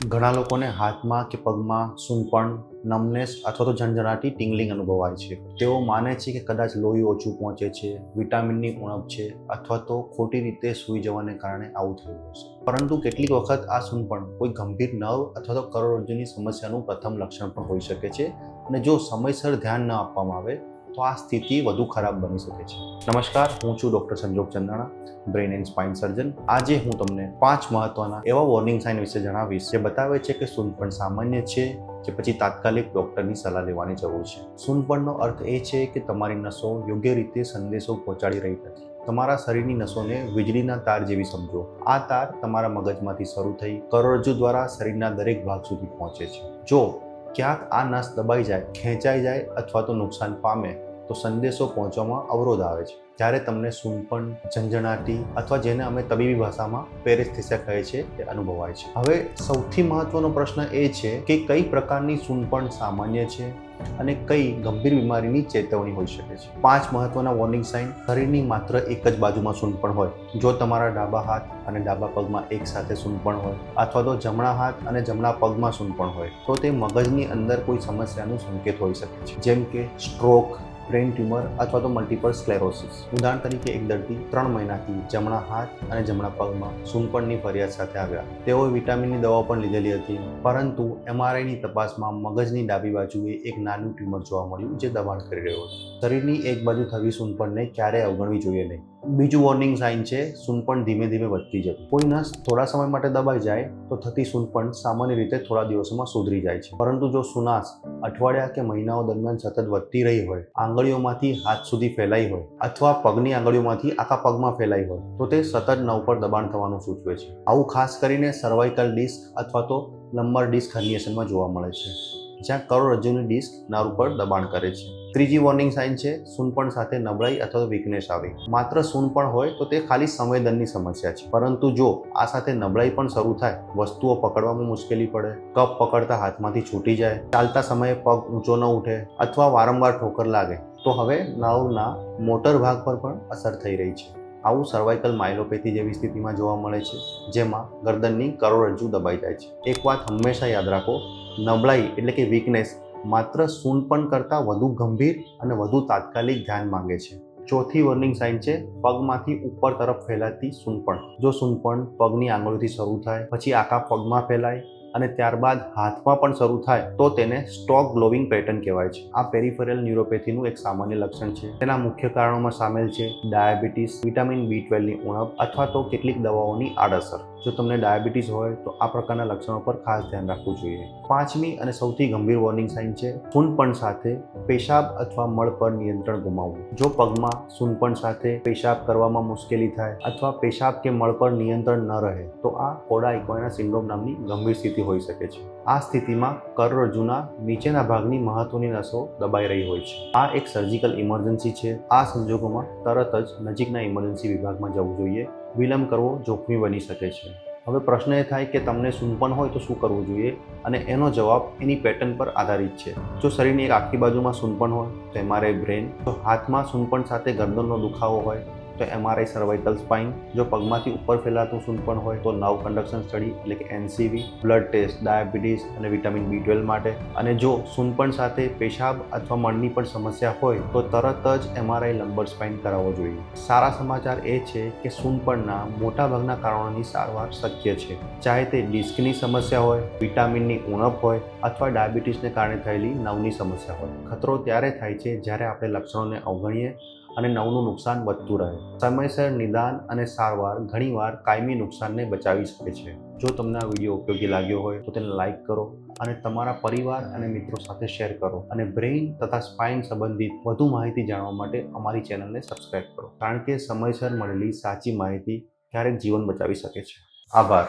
ઘણા લોકોને હાથમાં કે પગમાં સૂનપણ, નમનેસ અથવા તો ઝણઝણાટી ટિંગલિંગ અનુભવાય છે. તેઓ માને છે કે કદાચ લોહી ઓછું પહોંચે છે, વિટામિનની ઉણપ છે અથવા તો ખોટી રીતે સૂઈ જવાને કારણે આવું થયું હશે. પરંતુ કેટલીક વખત આ સૂનપણ કોઈ ગંભીર નર્વ અથવા તો કરોડરજ્જુની સમસ્યાનું પ્રથમ લક્ષણ પણ હોઈ શકે છે અને જો સમયસર ધ્યાન ન આપવામાં આવે તો આ સ્થિતિ વધુ ખરાબ બની શકે છે. નમસ્કાર, હું છું ડૉક્ટર સંજોગ ચંદાણા, બ્રેઇન એન્ડ સ્પાઇન સર્જન. આજે હું તમને 5 મહત્વના એવા વોર્નિંગ સાઇન વિશે જણાવીશ જે બતાવે છે કે સૂનપણ સામાન્ય છે કે પછી તાત્કાલિક ડૉક્ટરની સલાહ લેવાની જરૂર છે. સૂનપણનો અર્થ એ છે કે તમારી નસો યોગ્ય રીતે સંદેશો પહોંચાડી રહી નથી. તમારા શરીરની નસોને વીજળીના તાર જેવી સમજો. આ તાર તમારા મગજમાંથી શરૂ થઈ કરોડરજ્જુ દ્વારા શરીરના દરેક ભાગ સુધી પહોંચે છે. જો ક્યાંક આ નસ દબાઈ જાય, ખેંચાઈ જાય અથવા તો નુકસાન પામે તો સંદેશો પહોંચવામાં અવરોધ આવે છે. જ્યારે તમને સૂનપણ, ઝંઝણાટી અથવા જેને અમે તબીબી ભાષામાં પેરેસ્થેસિયા કહે છે તે અનુભવાય છે. હવે સૌથી મહત્વનો પ્રશ્ન એ છે કે કઈ પ્રકારની સૂનપણ સામાન્ય છે અને કઈ ગંભીર બીમારીની ચેતવણી હોઈ શકે છે. 5 મહત્વના વોર્નિંગ સાઇન. શરીરની માત્ર એક જ બાજુમાં સૂનપણ હોય. જો તમારા ડાબા હાથ અને ડાબા પગમાં એક સાથે સૂનપણ હોય અથવા તો જમણા હાથ અને જમણા પગમાં સૂનપણ હોય તો તે મગજની અંદર કોઈ સમસ્યાનું સંકેત હોઈ શકે છે, જેમ કે સ્ટ્રોક, બ્રેઇન ટ્યુમર અથવા તો મલ્ટિપલ સ્ક્લેરોસિસ. ઉદાહરણ તરીકે એક દર્દી 3 મહિનાથી જમણા હાથ અને જમણા પગમાં સૂનપણની ફરિયાદ સાથે આવ્યા. તેઓએ વિટામિનની દવાઓ પણ લીધેલી હતી, પરંતુ એમઆરઆઈની તપાસમાં મગજની ડાબી બાજુએ એક નાનું ટ્યુમર જોવા મળ્યું જે દબાણ કરી રહ્યું હતું. શરીરની એક બાજુ થવી સૂનપણને ક્યારેય અવગણવી જોઈએ નહીં. બીજું વોર્નિંગ સાઇન છે સૂનપણ ધીમે ધીમે વધતી જવી. કોઈ નસ થોડા સમય માટે દબાઈ જાય તો થતી સૂનપણ સામાન્ય રીતે થોડા દિવસોમાં સુધરી જાય છે, પરંતુ જો સુનાસ અઠવાડિયા કે મહિનાઓ દરમિયાન સતત વધતી રહી હોય, આંગળીઓમાંથી હાથ સુધી ફેલાઈ હોય અથવા પગની આંગળીઓમાંથી આખા પગમાં ફેલાઈ હોય તો તે સતત નવ પર દબાણ થવાનું સૂચવે છે. આવું ખાસ કરીને સર્વાઇકલ ડિસ્ક અથવા તો લંબર ડિસ્ક હર્નિએશનમાં જોવા મળે છે, જ્યાં કરોડરજ્જુની ડિસ્ક નર્વ પર દબાણ કરે છે. ત્રીજી વોર્નિંગ સાઇન છે સૂનપણ સાથે નબળાઈ અથવા તો વીકનેસ આવી. માત્ર સૂનપણ હોય તો તે ખાલી સંવેદનની સમસ્યા છે, પરંતુ જો આ સાથે નબળાઈ પણ શરૂ થાય, વસ્તુઓ પકડવામાં મુશ્કેલી પડે, કપ પકડતા હાથમાંથી છૂટી જાય, ચાલતા સમયે પગ ઊંચો ન ઉઠે અથવા વારંવાર ઠોકર લાગે તો હવે નર્વના મોટર ભાગ પર પણ અસર થઈ રહી છે. આવું સર્વાઇકલ માયલોપેથી જેવી સ્થિતિમાં જોવા મળે છે, જેમાં ગરદનની કરોડરજ્જુ દબાઈ જાય છે. એક વાત હંમેશા યાદ રાખો, નબળાઈ એટલે કે વીકનેસ માત્ર સૂનપણ કરતાં વધુ ગંભીર અને વધુ તાત્કાલિક ધ્યાન માંગે છે. ચોથી વોર્નિંગ સાઇન છે પગમાંથી ઉપર તરફ ફેલાતી સૂનપણ. જો સૂનપણ પગની આંગળીઓથી શરૂ થાય, પછી આખા પગમાં ફેલાય અને ત્યારબાદ હાથમાં પણ શરૂ થાય તો તેને સ્ટોક ગ્લોવિંગ પેટર્ન કહેવાય છે. આ પેરિફેરલ ન્યુરોપેથીનું એક સામાન્ય લક્ષણ છે. તેના મુખ્ય કારણોમાં સામેલ છે ડાયાબિટીસ, વિટામિન B12ની ઉણપ અથવા તો કેટલીક દવાઓની આડઅસર. જો તમને ડાયાબિટીસ હોય તો આ પ્રકારના લક્ષણો પર ખાસ ધ્યાન રાખવું જોઈએ. 5મી અને સૌથી ગંભીર વોર્નિંગ સાઇન છે સૂનપણ સાથે પેશાબ અથવા મળ પર નિયંત્રણ ગુમાવવું. જો પગમાં સૂનપણ સાથે પેશાબ કરવામાં મુશ્કેલી થાય અથવા પેશાબ કે મળ પર નિયંત્રણ ન રહે તો આ કોડા ઇક્વાના સિન્ડ્રોમ નામની ગંભીર સ્થિતિ હોઈ શકે છે. આ સ્થિતિમાં કરોડરજ્જુના નીચેના ભાગની મહત્વની નસો દબાઈ રહી હોય છે. આ એક સર્જિકલ ઇમરજન્સી છે. આ સંજોગોમાં તરત જ નજીકના ઇમરજન્સી વિભાગમાં જવું જોઈએ. વિલંબ કરવો જોખમી બની શકે છે. હવે પ્રશ્ન એ થાય કે તમને સૂનપણ હોય તો શું કરવું જોઈએ, અને એનો જવાબ એની પેટર્ન પર આધારિત છે. જો શરીરની એક આખી બાજુમાં સૂનપણ હોય તો એમઆરઆઈ બ્રેન. જો હાથમાં સૂનપણ સાથે ગરદનનો દુખાવો હોય તો એમઆરઆઈ સર્વાઇકલ સ્પાઇન. જો પગમાંથી ઉપર ફેલાતું સૂનપણ હોય તો નર્વ કંડક્શન સ્ટડી એટલે કે NCV, બ્લડ ટેસ્ટ ડાયાબિટીસ અને વિટામિન B12 માટે. અને જો સૂનપણ સાથે પેશાબ અથવા મળની પણ સમસ્યા હોય તો તરત જ એમઆરઆઈ લંબર સ્પાઇન કરાવવો જોઈએ. સારા સમાચાર એ છે કે સૂનપણના મોટાભાગના કારણોની સારવાર શક્ય છે, ચાહે તે ડિસ્કની સમસ્યા હોય, વિટામિનની ઉણપ હોય અથવા ડાયાબિટીસને કારણે થયેલી નવની સમસ્યા હોય. ખતરો ત્યારે થાય છે જ્યારે આપણે લક્ષણોને અવગણીએ અને નવનું નુકસાન વધતું રહે. સમયસર નિદાન અને સારવાર ઘણીવાર કાયમી નુકસાનને બચાવી શકે છે. જો તમને આ વિડીયો ઉપયોગી લાગ્યો હોય તો તેને લાઇક કરો અને તમારા પરિવાર અને મિત્રો સાથે શેર કરો, અને બ્રેઇન તથા સ્પાઇન સંબંધિત વધુ માહિતી જાણવા માટે અમારી ચેનલને સબસ્ક્રાઇબ કરો, કારણ કે સમયસર મળેલી સાચી માહિતી ક્યારેક જીવન બચાવી શકે છે. આભાર.